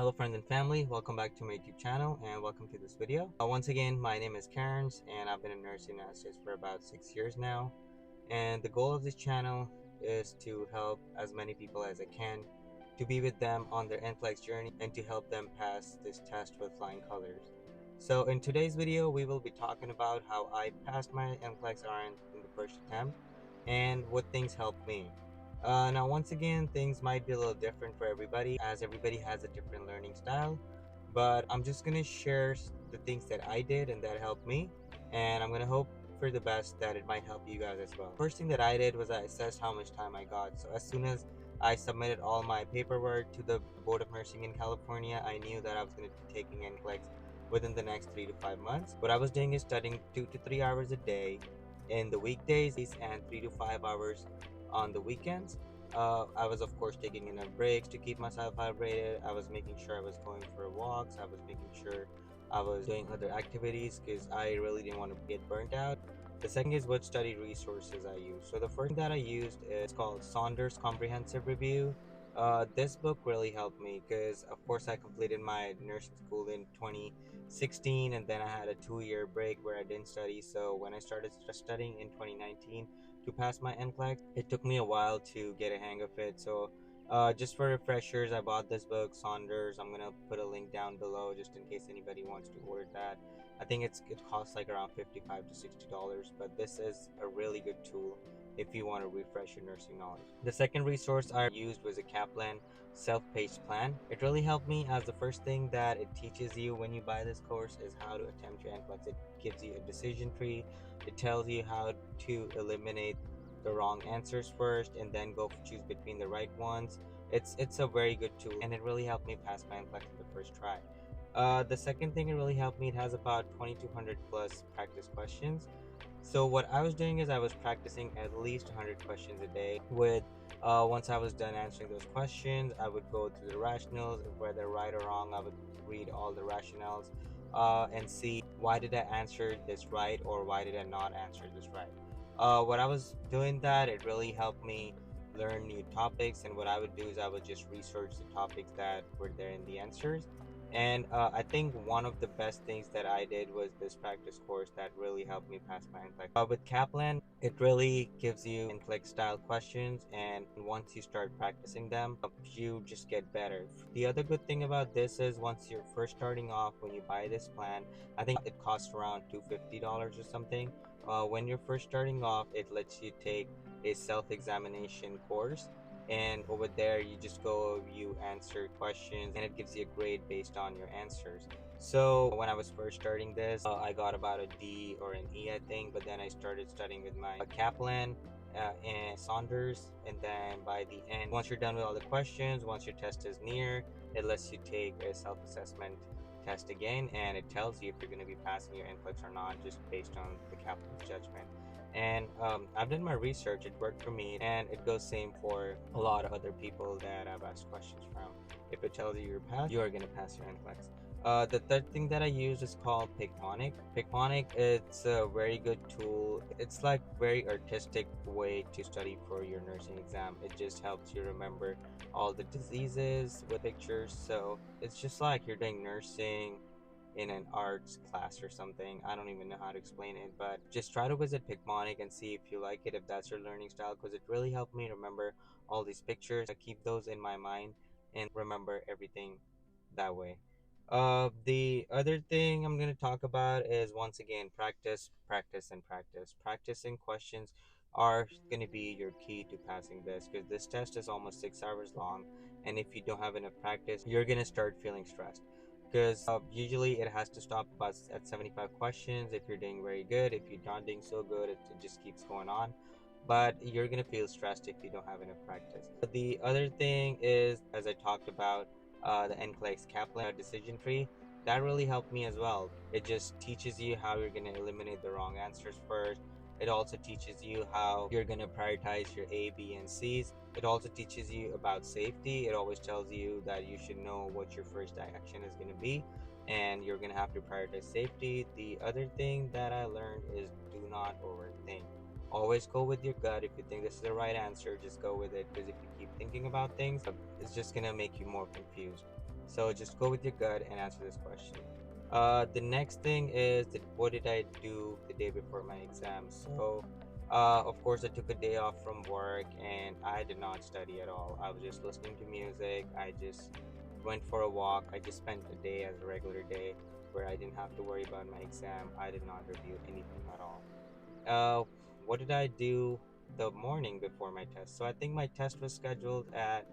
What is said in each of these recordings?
Hello friends and family, welcome back to my YouTube channel and welcome to this video. Once again, my name is Cairns and I've been a nursing assistant for about 6 years now. And the goal of this channel is to help as many people as I can, to be with them on their NCLEX journey and to help them pass this test with flying colors. So in today's video, we will be talking about how I passed my NCLEX-RN in the first attempt and what things helped me. Now, once again, things might be a little different for everybody as everybody has a different learning style, but I'm just going to share the things that I did and that helped me, and I'm going to hope for the best that it might help you guys as well. First thing that I did was I assessed how much time I got. So as soon as I submitted all my paperwork to the Board of Nursing in California, I knew that I was going to be taking NCLEX within the next 3 to 5 months. What I was doing is studying 2 to 3 hours a day in the weekdays and 3 to 5 hours on the weekends. I was of course taking enough breaks to keep myself hydrated. I was making sure I was going for walks. I was making sure I was doing other activities because I really didn't want to get burnt out. The second is what study resources I use. So the first thing that I used is called Saunders Comprehensive Review. This book really helped me because of course I completed my nursing school in 2016 and then I had a 2-year break where I didn't study. So when I started studying in 2019 to pass my NCLEX, it took me a while to get a hang of it. So just for refreshers, I bought this book, Saunders. I'm gonna put a link down below just in case anybody wants to order that. I think it costs like around $55 to $60, but this is a really good tool if you want to refresh your nursing knowledge. The second resource I used was a Kaplan self-paced plan. It really helped me as the first thing that it teaches you when you buy this course is how to attempt your NCLEX. It gives you a decision tree. It tells you how to eliminate the wrong answers first and then go choose between the right ones. It's a very good tool and it really helped me pass my NCLEX in the first try. The second thing it really helped me, it has about 2200 plus practice questions. So what I was doing is I was practicing at least 100 questions a day. Once I was done answering those questions, I would go through the rationals, whether right or wrong. I would read all the rationales and see why did I answer this right or why did I not answer this right. What I was doing that, it really helped me learn new topics, and what I would do is I would just research the topics that were there in the answers. And I think one of the best things that I did was this practice course that really helped me pass my NCLEX. With Kaplan, it really gives you NCLEX style questions, and once you start practicing them, you just get better. The other good thing about this is once you're first starting off, when you buy this plan, I think it costs around $250 or something. When you're first starting off, it lets you take a self-examination course, and over there you just go, you answer questions and it gives you a grade based on your answers. So when I was first starting this, I got about a D or an E, I think, but then I started studying with my Kaplan and Saunders, and then by the end, once you're done with all the questions, once your test is near, it lets you take a self-assessment test again, and it tells you if you're going to be passing your NCLEX or not, just based on the Kaplan's judgment. And I've done my research, it worked for me, and it goes same for a lot of other people that I've asked questions from. If it tells you you're passed, you are going to pass your NCLEX. The third thing that I use is called Ponic. Ponic, it's a very good tool. It's like very artistic way to study for your nursing exam. It just helps you remember all the diseases with pictures. So it's just like you're doing nursing in an arts class or something. I don't even know how to explain it, but just try to visit Ponic and see if you like it, if that's your learning style, because it really helped me remember all these pictures. I keep those in my mind and remember everything that way. The other thing I'm going to talk about is, once again, practice, practice, and practice. Practicing questions are going to be your key to passing this, because this test is almost 6 hours long, and if you don't have enough practice, you're going to start feeling stressed, because usually it has to stop about at 75 questions if you're doing very good. If you're not doing so good, it just keeps going on, but you're gonna feel stressed if you don't have enough practice. But the other thing is, as I talked about, the NCLEX Kaplan decision tree, that really helped me as well. It just teaches you how you're gonna eliminate the wrong answers first. It also teaches you how you're going to prioritize your A, B, and C's. It also teaches you about safety. It always tells you that you should know what your first action is going to be, and you're going to have to prioritize safety. The other thing that I learned is do not overthink. Always go with your gut. If you think this is the right answer, just go with it, because if you keep thinking about things, it's just going to make you more confused. So just go with your gut and answer this question. The next thing is that what did I do the day before my exam? So, of course, I took a day off from work and I did not study at all. I was just listening to music. I just went for a walk. I just spent the day as a regular day where I didn't have to worry about my exam. I did not review anything at all. Uh, what did I do the morning before my test? So I think my test was scheduled at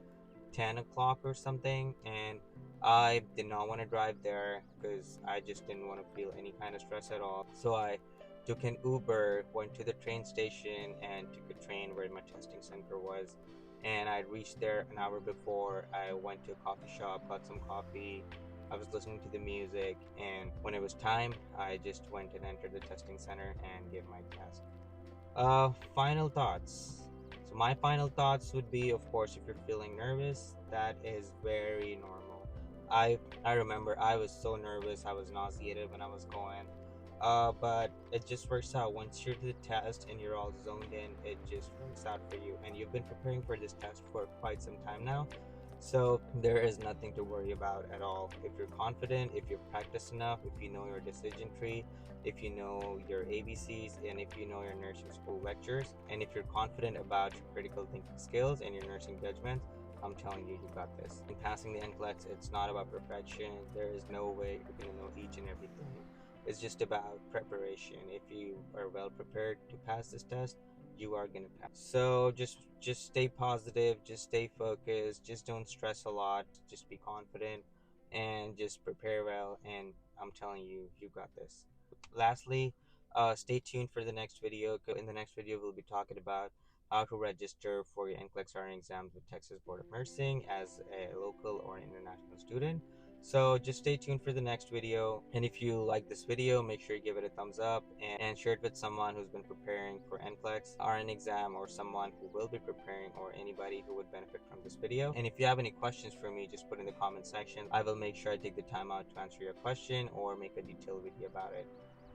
10 o'clock or something, and I did not want to drive there because I just didn't want to feel any kind of stress at all. So I took an Uber, went to the train station, and took a train where my testing center was. And I reached there an hour before. I went to a coffee shop, got some coffee. I was listening to the music, and when it was time, I just went and entered the testing center and gave my test. Final thoughts. So my final thoughts would be, of course, if you're feeling nervous, that is very normal. I remember I was so nervous, I was nauseated when I was going. But it just works out. Once you're to the test and you're all zoned in, it just works out for you. And you've been preparing for this test for quite some time now. So there is nothing to worry about at all. If you're confident, if you've practiced enough, if you know your decision tree, if you know your ABCs, and if you know your nursing school lectures, and if you're confident about your critical thinking skills and your nursing judgment, I'm telling you, you got this. In passing the NCLEX, it's not about perfection. There is no way you're going to know each and everything. It's just about preparation. If you are well prepared to pass this test, you are going to pass. So just stay positive, just stay focused, just don't stress a lot, just be confident and just prepare well, and I'm telling you, you got this. Lastly, stay tuned for the next video. In the next video, we'll be talking about how to register for your NCLEX-RN exams with Texas Board of Nursing as a local or an international student. So just stay tuned for the next video. And if you like this video, make sure you give it a thumbs up and share it with someone who's been preparing for NCLEX-RN exam, or someone who will be preparing, or anybody who would benefit from this video. And if you have any questions for me, just put in the comment section. I will make sure I take the time out to answer your question or make a detailed video about it.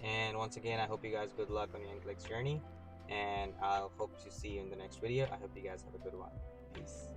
And once again, I hope you guys good luck on your NCLEX journey, and I'll hope to see you in the next video. I hope you guys have a good one. Peace.